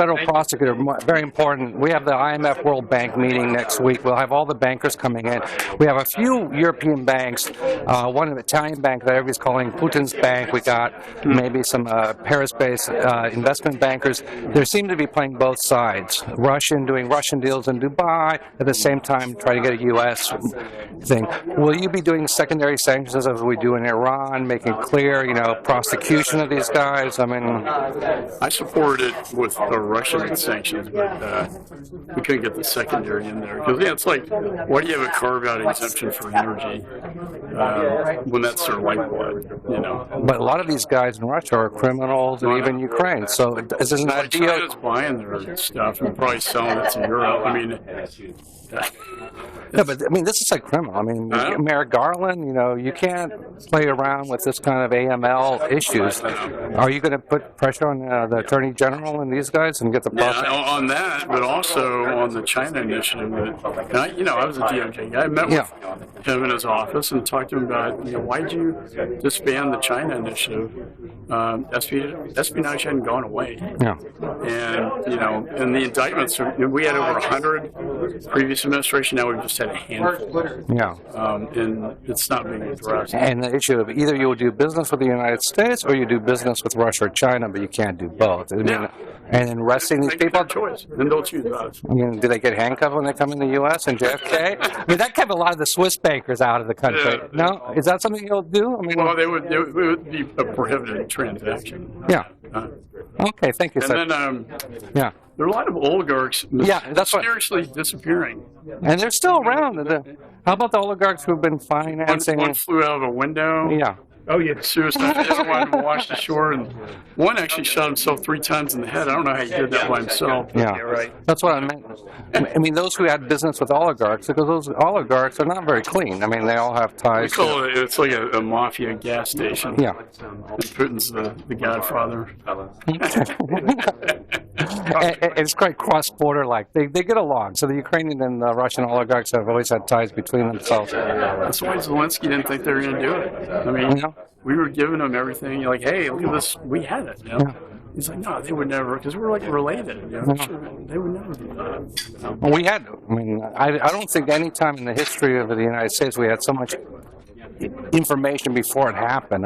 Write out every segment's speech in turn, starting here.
federal prosecutor, very important. We have the IMF World Bank meeting next week. We'll have all the bankers coming in. We have a few European banks, one an Italian bank that everybody's calling Putin's bank. We got maybe some Paris-based investment bankers. They seem to be playing both sides. Doing Russian deals in Dubai, at the same time trying to get a U.S. thing. Will you be doing secondary sanctions as we do in Iran, making clear, prosecution of these guys? I mean, I supported it with the Russian sanctions, but we couldn't get the secondary in there. Because, it's like, why do you have a carve-out exemption for energy when that's their lifeblood, But a lot of these guys in Russia are criminals, and even Ukraine. So is this an idea? China's buying their stuff and probably selling it to Europe. I mean, yeah, but this is like criminal. Merrick Garland, you can't play around with this kind of AML issues. Are you going to put pressure on the Attorney General and these guys and get the process? Yeah, on that, but also on the China initiative. I was a DOJ guy. I met with him in his office and talked to him about, why'd you disband the China initiative? Espionage hadn't gone away. Yeah. And the indictments, we had over 100 previous administration, now we've just had a handful. Yeah. And it's not being addressed. And the issue of either you will do business with the United States or you do business with Russia or China, but you can't do both. And in arresting these people, choice. Then don't choose us. Do they get handcuffed when they come in the U.S. and JFK? That kept a lot of the Swiss bankers out of the country. Yeah. No, is that something you'll do? Well, it would be a prohibited transaction. Yeah. Okay, thank you, sir. And then, yeah. There are a lot of oligarchs mysteriously disappearing. And they're still around. How about the oligarchs who've been financing? One flew out of a window. Yeah. Oh, yeah. Suicide. The other one washed ashore, and one actually shot himself 3 times in the head. I don't know how he did that by himself. Yeah, right. That's what I meant. Those who had business with oligarchs, because those oligarchs are not very clean. They all have ties. We call it's like a mafia gas station. Yeah. And Putin's the godfather. It's quite cross-border like. They get along. So the Ukrainian and the Russian oligarchs have always had ties between themselves. That's why Zelensky didn't think they were going to do it. We were giving them everything. You're like, hey, look at this. We had it. Yeah. He's like, no, they would never, because we're like related. They would never do that. Well, we had. I don't think any time in the history of the United States we had so much information before it happened.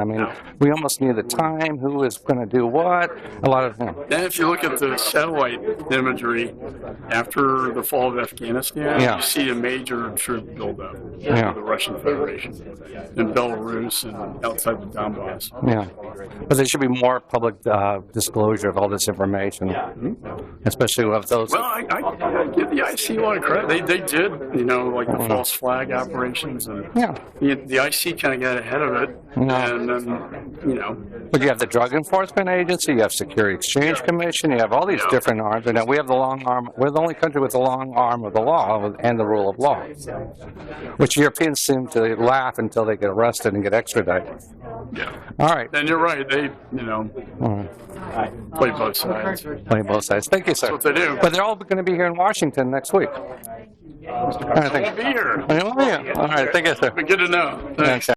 We almost knew the time, who was going to do what. A lot of. And if you look at the satellite imagery after the fall of Afghanistan, you see a major troop buildup of the Russian Federation in Belarus and outside the Donbass. Yeah, but there should be more public disclosure of all this information, especially of those. Well, I give the IC a lot of credit. They did, like the false flag operations, and the IC kind of got ahead of it, and then, But you have the Drug Enforcement Agency, you have Security Exchange Commission, you have all these different arms, and we have the long arm. We're the only country with the long arm of the law and the rule of law, which Europeans seem to laugh until they get arrested and get extradited. Yeah. All right. And you're right. They, play both sides. Play both sides. Thank you, sir. That's what they do. But they're all going to be here in Washington next week. I'll be here. All right. Thank you, sir. Good to know. Thanks.